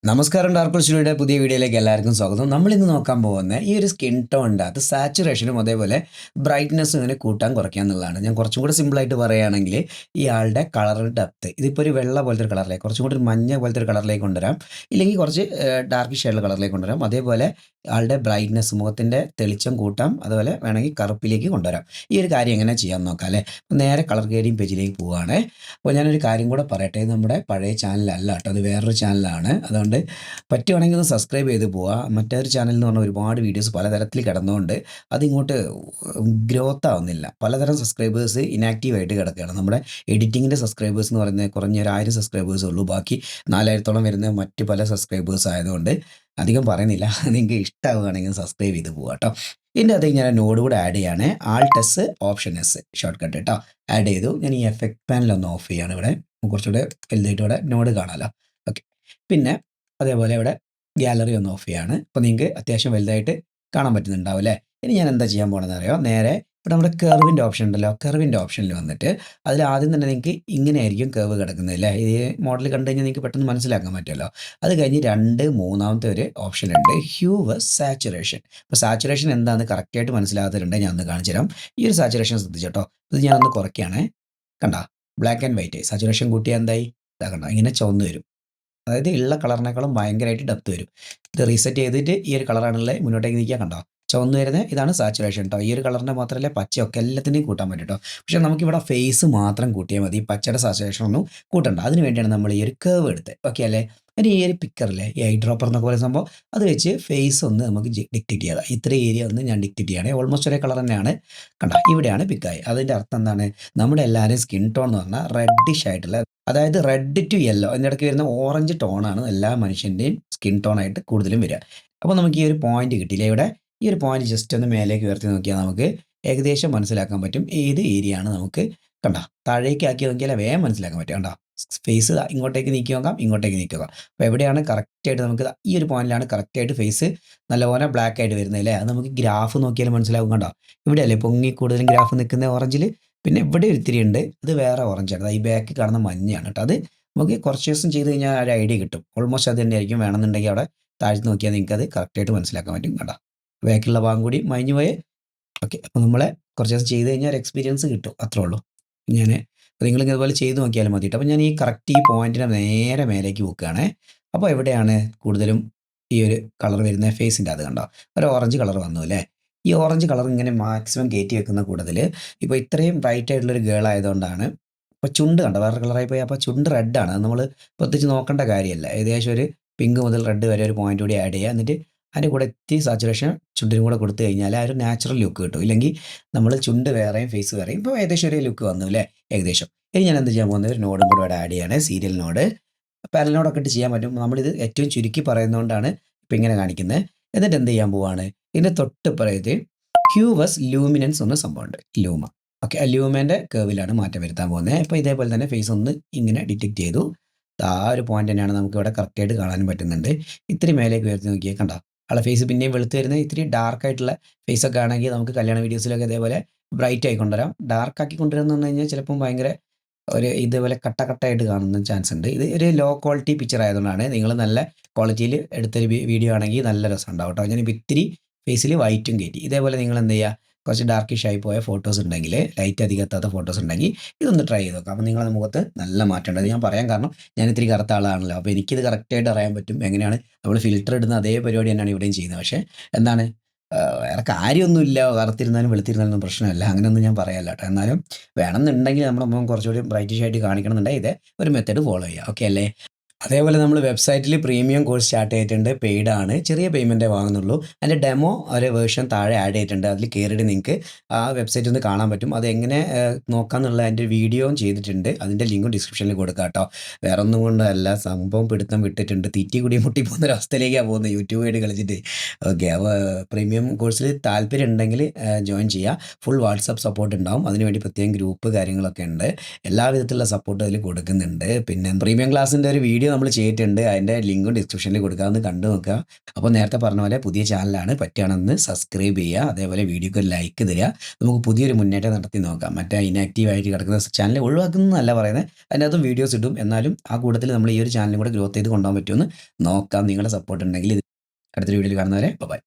നമസ്കാരം ഡാർക്ക് സ്റ്റുഡിയോയുടെ പുതിയ വീഡിയോയിലേക്ക് എല്ലാവർക്കും സ്വാഗതം. നമ്മൾ ഇന്ന് നോക്കാൻ പോകുന്ന ഈ ഒരു സ്കിൻ ടോണിൻ്റെ അത് സാച്ചുറേഷനും അതേപോലെ ബ്രൈറ്റ്നസ്സും ഇങ്ങനെ കൂട്ടാൻ കുറയ്ക്കുക എന്നുള്ളതാണ്. ഞാൻ കുറച്ചും കൂടെ സിമ്പിളായിട്ട് പറയുകയാണെങ്കിൽ ഇയാളുടെ കളർ ഡെപ്ത് ഇതിപ്പോൾ ഒരു വെള്ള പോലത്തെ ഒരു കളറിലേക്ക് കുറച്ചും കൂടി ഒരു മഞ്ഞ പോലത്തെ ഒരു കളറിലേക്ക് കൊണ്ടുവരാം, ഇല്ലെങ്കിൽ കുറച്ച് ഡാർക്ക് ഷെയ്ഡുള്ള കളറിലേക്ക് കൊണ്ടുവരാം. അതേപോലെ ആളുടെ ബ്രൈറ്റ്നസ് മുഖത്തിൻ്റെ തെളിച്ചം കൂട്ടാം, അതുപോലെ വേണമെങ്കിൽ കറുപ്പിലേക്ക് കൊണ്ടുവരാം. ഈ ഒരു കാര്യം എങ്ങനെ ചെയ്യാമെന്ന് നോക്കാം അല്ലേ. നേരെ കളർ ഗ്രേഡിങ് പേജിലേക്ക് പോവുകയാണ്. അപ്പോൾ ഞാനൊരു കാര്യം കൂടെ പറയട്ടെ, ഇത് നമ്മുടെ പഴയ ചാനലല്ല കേട്ടോ, അത് വേറൊരു ചാനലാണ്. അതുകൊണ്ട് പറ്റുവാണെങ്കിൽ ഒന്ന് സബ്സ്ക്രൈബ് ചെയ്ത് പോവുക. മറ്റൊരു ചാനൽ എന്ന് പറഞ്ഞാൽ ഒരുപാട് വീഡിയോസ് പലതരത്തിൽ കിടന്നുകൊണ്ട് അതിങ്ങോട്ട് ഗ്രോത്ത് ആവുന്നില്ല. പലതരം സബ്സ്ക്രൈബേഴ്സ് ഇനാക്റ്റീവായിട്ട് കിടക്കുകയാണ്. നമ്മുടെ എഡിറ്റിങ്ങിൻ്റെ സബ്സ്ക്രൈബേഴ്സ് എന്ന് പറയുന്നത് കുറഞ്ഞ ഒരു 1000 സബ്സ്ക്രൈബേഴ്സേ ഉള്ളൂ. ബാക്കി 4000-ഓളം വരുന്ന മറ്റ് പല സബ്സ്ക്രൈബേഴ്സ് ആയതുകൊണ്ട് അധികം പറയുന്നില്ല. നിങ്ങൾക്ക് ഇഷ്ടമാവുകയാണെങ്കിൽ സബ്സ്ക്രൈബ് ചെയ്ത് പോവുക കേട്ടോ. ഇതിൻ്റെ അത് ഞാൻ നോഡ് കൂടെ ആഡ് ചെയ്യാണ്. Alt S option S short cut കേട്ടോ ആഡ് ചെയ്തു. ഞാൻ ഈ എഫക്ട് പാനലൊന്ന് ഓഫ് ചെയ്യാണ്. ഇവിടെ കുറച്ചുകൂടെ വലുതായിട്ട് ഇവിടെ നോഡ് കാണാമല്ലോ. ഓക്കെ, പിന്നെ അതേപോലെ ഇവിടെ ഗാലറി ഒന്ന് ഓഫ് ചെയ്യാണ്. അപ്പോൾ നിങ്ങൾക്ക് അത്യാവശ്യം വലുതായിട്ട് കാണാൻ പറ്റുന്നുണ്ടാവും അല്ലേ. ഇനി ഞാൻ എന്താ ചെയ്യാൻ പോകണമെന്ന് അറിയാം. നേരെ ഇവിടെ നമ്മുടെ കർവിൻ്റെ ഓപ്ഷൻ ഉണ്ടല്ലോ, കർവിൻ്റെ ഓപ്ഷനിൽ വന്നിട്ട് അതിൽ ആദ്യം തന്നെ നിങ്ങൾക്ക് ഇങ്ങനെയായിരിക്കും കർവ് കിടക്കുന്നത് അല്ലേ. ഈ മോഡൽ കണ്ടു കഴിഞ്ഞാൽ നിങ്ങൾക്ക് പെട്ടെന്ന് മനസ്സിലാക്കാൻ പറ്റുമല്ലോ. അത് കഴിഞ്ഞ് മൂന്നാമത്തെ ഒരു ഓപ്ഷൻ ഉണ്ട്, ഹ്യൂ വേഴ്സസ് സാച്ചുറേഷൻ. അപ്പോൾ സാച്ചുറേഷൻ എന്താണെന്ന് കറക്റ്റായിട്ട് മനസ്സിലാകാത്തവരുണ്ട്, ഞാൻ ഒന്ന് കാണിച്ചു തരാം. ഈ ഒരു സാച്ചുറേഷൻ ശ്രദ്ധിച്ചോട്ടോ. ഇത് ഞാനൊന്ന് കുറയ്ക്കുകയാണേ. കണ്ടോ, ബ്ലാക്ക് ആൻഡ് വൈറ്റ്. സാച്ചുറേഷൻ കൂട്ടിയാൽ എന്തായി, ഇതാ കണ്ടോ, ഇങ്ങനെ ചുവന്ന് വരും. അതായത് ഉള്ള കളറിനേക്കാളും ഭയങ്കരമായിട്ട് ഡെപ്ത് വരും. ഇത് റീസെറ്റ് ചെയ്തിട്ട് ഈ ഒരു കളറാണുള്ളത് മുന്നോട്ടേക്ക് നീക്കിയാൽ കണ്ടോ ചുവന്ന് വരുന്നത്, ഇതാണ് സാച്ചുറേഷൻ കേട്ടോ. ഈ ഒരു കളറിൻ്റെ മാത്രമല്ല പച്ചയൊക്കെ എല്ലാത്തിനെയും കൂട്ടാൻ പറ്റും കേട്ടോ. പക്ഷേ നമുക്കിവിടെ ഫേസ് മാത്രം കൂട്ടിയാൽ മതി, പച്ചയുടെ സാച്ചുറേഷൻ ഒന്നും കൂട്ടണ്ട. അതിന് വേണ്ടിയാണ് നമ്മൾ ഈ ഒരു കേവ് എടുത്ത്. ഓക്കെ അല്ലേ. അതിന് ഈ ഒരു പിക്കറില്ലേ, ഈ ഐ ഡ്രോപ്പർ എന്നൊക്കെ പറയുന്ന സംഭവം, അത് വെച്ച് ഫേസ് ഒന്ന് നമുക്ക് ഡിക്റ്റേറ്റ് ചെയ്യാം. ഇത്ര ഏരിയ ഒന്ന് ഞാൻ ഡിക്റ്റേറ്റ് ചെയ്യണേ. ഓൾമോസ്റ്റ് ഒരേ കളർ തന്നെയാണ് കണ്ടോ. ഇവിടെയാണ് പിക്കായി. അതിൻ്റെ അർത്ഥം എന്താണ്, നമ്മുടെ എല്ലാവരും സ്കിൻ ടോൺ എന്ന് പറഞ്ഞാൽ റെഡിഷ് ആയിട്ടുള്ള, അതായത് റെഡ് ടു യെല്ലോ എന്നിടയ്ക്ക് വരുന്ന ഓറഞ്ച് ടോണാണ് എല്ലാ മനുഷ്യൻ്റെയും സ്കിൻ ടോണായിട്ട് കൂടുതലും വരിക. അപ്പോൾ നമുക്ക് ഈ ഒരു പോയിന്റ് കിട്ടിയില്ലേ ഇവിടെ. ഈ ഒരു പോയിന്റ് ജസ്റ്റ് ഒന്ന് മേലേക്ക് ഉയർത്തി നോക്കിയാൽ നമുക്ക് ഏകദേശം മനസ്സിലാക്കാൻ പറ്റും ഏത് ഏരിയ ആണ്. നമുക്ക് കണ്ട താഴേക്ക് ആക്കി നോക്കിയാൽ വേഗം മനസ്സിലാക്കാൻ പറ്റും. കണ്ടോ, ഫേസ് ഇങ്ങോട്ടേക്ക് നീക്കി നോക്കാം, ഇങ്ങോട്ടേക്ക് നീക്കി നോക്കാം. അപ്പോൾ എവിടെയാണ് കറക്റ്റായിട്ട് നമുക്ക് ഈ ഒരു പോയിന്റിലാണ് കറക്റ്റായിട്ട് ഫേസ് നല്ലപോലെ ബ്ലാക്ക് ആയിട്ട് വരുന്നത് അല്ലേ. അത് നമുക്ക് ഗ്രാഫ് നോക്കിയാൽ മനസ്സിലാവും. കണ്ടോ, ഇവിടെയല്ലേ പൊങ്ങി കൂടുതലും ഗ്രാഫ് നിൽക്കുന്ന ഓറഞ്ചിൽ. പിന്നെ ഇവിടെ ഒരു ഇത്തിരി ഉണ്ട്, അത് വേറെ ഓറഞ്ചാണ്. ഈ ബാക്ക് കാണുന്ന മഞ്ഞയാണ് കേട്ടോ. അത് നമുക്ക് കുറച്ച് ദിവസം ചെയ്ത് കഴിഞ്ഞാൽ ഒരു ഐഡിയ കിട്ടും. ഓൾമോസ്റ്റ് അത് തന്നെയായിരിക്കും. വേണമെന്നുണ്ടെങ്കിൽ അവിടെ താഴ്ത്തി നോക്കിയാൽ നിങ്ങൾക്ക് അത് കറക്റ്റായിട്ട് മനസ്സിലാക്കാൻ പറ്റും. കണ്ടോ, ബാക്കിലുള്ള ഭാഗം കൂടി മഞ്ഞ് പോയി. ഓക്കെ, അപ്പോൾ നമ്മളെ കുറച്ച് ദിവസം ചെയ്ത് കഴിഞ്ഞാൽ ഒരു എക്സ്പീരിയൻസ് കിട്ടും, അത്രേ ഉള്ളൂ. ഞാൻ നിങ്ങൾ ഇതുപോലെ ചെയ്ത് നോക്കിയാലും മതിയിട്ട്. അപ്പോൾ ഞാൻ ഈ കറക്റ്റ് ഈ പോയിന്റിനെ നേരെ മേലേക്ക് വെക്കുകയാണ്. അപ്പോൾ എവിടെയാണ് കൂടുതലും ഈ ഒരു കളർ വരുന്ന ഫേസിൻ്റെ അത് കണ്ടോ, ഒരു ഓറഞ്ച് കളർ വന്നു അല്ലേ. ഈ ഓറഞ്ച് കളർ ഇങ്ങനെ മാക്സിമം കയറ്റി വെക്കുന്ന കൂടുതൽ ഇപ്പോൾ ഇത്രയും ബ്രൈറ്റ് ആയിട്ടുള്ളൊരു ഗേൾ ആയതുകൊണ്ടാണ്. ഇപ്പോൾ ചുണ്ട് കണ്ടോ വേറെ കളറായി പോയി. അപ്പോൾ ചുണ്ട് റെഡാണ്, അത് നമ്മൾ പ്രത്യേകിച്ച് നോക്കേണ്ട കാര്യമല്ല. ഏകദേശം ഒരു പിങ്ക് മുതൽ റെഡ് വരെ ഒരു പോയിന്റ് കൂടി ആഡ് ചെയ്യുക. എന്നിട്ട് അതിൻ്റെ കൂടെ ഇത്തിരി സാച്ചുറേഷൻ ചുണ്ടിനും കൂടെ കൊടുത്തു കഴിഞ്ഞാൽ ആ ഒരു നാച്ചുറൽ ലുക്ക് കിട്ടും. ഇല്ലെങ്കിൽ നമ്മൾ ചുണ്ട് വേറെയും ഫേസ് വേറെയും. ഇപ്പോൾ ഏകദേശം ഒരു ലുക്ക് വന്നു അല്ലേ ഏകദേശം. ഇനി ഞാൻ എന്ത് ചെയ്യാൻ പോകുന്നത്, ഒരു നോഡും കൂടെ ഇവിടെ ആഡ് ചെയ്യാണ്, സീരിയൽ നോഡ്. പാരലൽ നോഡൊക്കെ ഇട്ട് ചെയ്യാൻ പറ്റും. നമ്മളിത് ഏറ്റവും ചുരുക്കി പറയുന്നതുകൊണ്ടാണ് ഇപ്പം ഇങ്ങനെ കാണിക്കുന്നത്. എന്നിട്ട് എന്ത് ചെയ്യാൻ പോവാണ്, ഇതിൻ്റെ തൊട്ട് പറയത് ഹ്യൂ വേഴ്സസ് ലൂമിനൻസ് എന്ന സംഭവമുണ്ട്, ലൂമ. ഓക്കെ, ആ ലൂമേൻ്റെ കേവിലാണ് മാറ്റം വരുത്താൻ പോകുന്നത്. അപ്പോൾ ഇതേപോലെ തന്നെ ഫേസ് ഒന്ന് ഇങ്ങനെ ഡിറ്റക്ട് ചെയ്തു. ആ ഒരു പോയിന്റ് തന്നെയാണ് നമുക്ക് ഇവിടെ കറക്റ്റായിട്ട് കാണാനും പറ്റുന്നുണ്ട്. ഇത്തിരി മേലേക്ക് ഉയർത്തി നോക്കിയാൽ കണ്ടോ, ആളെ ഫേസ് പിന്നെയും വെളുത്ത് വരുന്നത്. ഇത്തിരി ഡാർക്ക് ആയിട്ടുള്ള ഫേസൊക്കെ ആണെങ്കിൽ നമുക്ക് കല്യാണ വീഡിയോസിലൊക്കെ ഇതേപോലെ ബ്രൈറ്റ് ആയി കൊണ്ടുവരാം. ഡാർക്ക് ആക്കി കൊണ്ടുവരാമെന്ന് പറഞ്ഞു കഴിഞ്ഞാൽ ചിലപ്പം ഭയങ്കര ഒരു ഇതേപോലെ കട്ടയായിട്ട് കാണുന്ന ചാൻസ് ഉണ്ട്. ഇത് ഒരു ലോ ക്വാളിറ്റി പിക്ചർ ആയതുകൊണ്ടാണ്. നിങ്ങൾ നല്ല ക്വാളിറ്റിയിൽ എടുത്തൊരു വീഡിയോ ആണെങ്കിൽ നല്ല രസം ഉണ്ടാവും കേട്ടോ. ഞാനിപ്പോൾ ഇത്തിരി ഫേസിൽ വൈറ്റും കയറ്റി. ഇതേപോലെ നിങ്ങൾ എന്ത് ചെയ്യുക, കുറച്ച് ഡാർക്കിഷ് ആയി പോയ ഫോട്ടോസ് ഉണ്ടെങ്കിൽ, ലൈറ്റ് അധികം എത്താത്ത ഫോട്ടോസ് ഉണ്ടെങ്കിൽ ഇതൊന്ന് ട്രൈ ചെയ്ത് നോക്കാം. അപ്പോൾ നിങ്ങളുടെ മുഖത്ത് നല്ല മാറ്റം ഉണ്ട്. അത് ഞാൻ പറയാൻ കാരണം ഞാൻ ഇത്തിരി കറുത്ത ആളാണല്ലോ. അപ്പോൾ എനിക്കിത് കറക്റ്റായിട്ട് അറിയാൻ പറ്റും എങ്ങനെയാണ് നമ്മൾ ഫിൽറ്റർ ഇടുന്ന അതേ പരിപാടി തന്നെയാണ് ഇവിടെയും ചെയ്യുന്നത്. പക്ഷേ എന്താണ്, വേറെ കാര്യമൊന്നുമില്ല, കറുത്തിരുന്നാലും വെളുത്തിരുന്നാലും പ്രശ്നമല്ല, അങ്ങനെയൊന്നും ഞാൻ പറയാല്ല കേട്ടോ. എന്നാലും വേണമെന്നുണ്ടെങ്കിൽ നമ്മുടെ മുഖം കുറച്ചുകൂടി ബ്രൈറ്റിഷ് ആയിട്ട് കാണിക്കണം എന്നുണ്ടെങ്കിൽ ഇതേ ഒരു മെത്തേഡ് ഫോളോ ചെയ്യുക. ഓക്കെ അല്ലേ. അതേപോലെ നമ്മൾ വെബ്സൈറ്റിൽ പ്രീമിയം കോഴ്സ് സ്റ്റാർട്ട് ചെയ്തിട്ടുണ്ട്. പെയ്ഡ് ആണ്, ചെറിയ പേയ്മെൻറ്റേ വാങ്ങുന്നുള്ളൂ. അതിൻ്റെ ഡെമോ ഒരു വേർഷൻ താഴെ ആഡ് ചെയ്തിട്ടുണ്ട്. അതിൽ കയറിയിട്ട് നിങ്ങൾക്ക് ആ വെബ്സൈറ്റിൽ നിന്ന് കാണാൻ പറ്റും. അതെങ്ങനെ നോക്കാമെന്നുള്ള അതിൻ്റെ വീഡിയോയും ചെയ്തിട്ടുണ്ട്. അതിൻ്റെ ലിങ്കും ഡിസ്ക്രിപ്ഷനിൽ കൊടുക്കാം കേട്ടോ. വേറെ ഒന്നും കൊണ്ടല്ല, സംഭവം പിടുത്തം വിട്ടിട്ടുണ്ട്. തീറ്റി കൂടി മുട്ടി പോകുന്ന ഒരു അവസ്ഥയിലേക്കാണ് പോകുന്നത് യൂട്യൂബ് ആയിട്ട് കളിച്ചിട്ട്. ഓക്കെ, അപ്പോൾ പ്രീമിയം കോഴ്സിൽ താല്പര്യം ഉണ്ടെങ്കിൽ ജോയിൻ ചെയ്യുക. ഫുൾ വാട്സപ്പ് സപ്പോർട്ട് ഉണ്ടാവും. അതിനുവേണ്ടി പ്രത്യേകം ഗ്രൂപ്പ് കാര്യങ്ങളൊക്കെ ഉണ്ട്. എല്ലാ വിധത്തിലുള്ള സപ്പോർട്ടും അതിൽ കൊടുക്കുന്നുണ്ട്. പിന്നെ പ്രീമിയം ക്ലാസ്സിൻ്റെ ഒരു വീഡിയോ വീഡിയോ നമ്മൾ ചെയ്തിട്ടുണ്ട്. അതിൻ്റെ ലിങ്കും ഡിസ്ക്രിപ്ഷനിൽ കൊടുക്കാം. ഒന്ന് കണ്ടു നോക്കുക. അപ്പോൾ നേരത്തെ പറഞ്ഞ പോലെ പുതിയ ചാനലാണ്. പറ്റുകയാണെന്ന് സബ്സ്ക്രൈബ് ചെയ്യുക. അതേപോലെ വീഡിയോക്ക് ഒരു ലൈക്ക് തരിക. നമുക്ക് പുതിയൊരു മുന്നേറ്റം നടത്തി നോക്കാം. മറ്റേ ഇനാക്റ്റീവായിട്ട് കിടക്കുന്ന ചാനൽ ഒഴിവാക്കുന്നതല്ല പറയുന്നത്. അതിനകത്തും വീഡിയോസ് ഇടും. എന്നാലും ആ കൂട്ടത്തിൽ നമ്മൾ ഈ ഒരു ചാനലും കൂടെ ഗ്രോത്ത് ചെയ്ത് കൊണ്ടുപോകാൻ പറ്റുമെന്ന് നോക്കാം. നിങ്ങളുടെ സപ്പോർട്ട് ഉണ്ടെങ്കിൽ അടുത്തൊരു വീഡിയോയിൽ കാണുന്നവരെ ബൈ.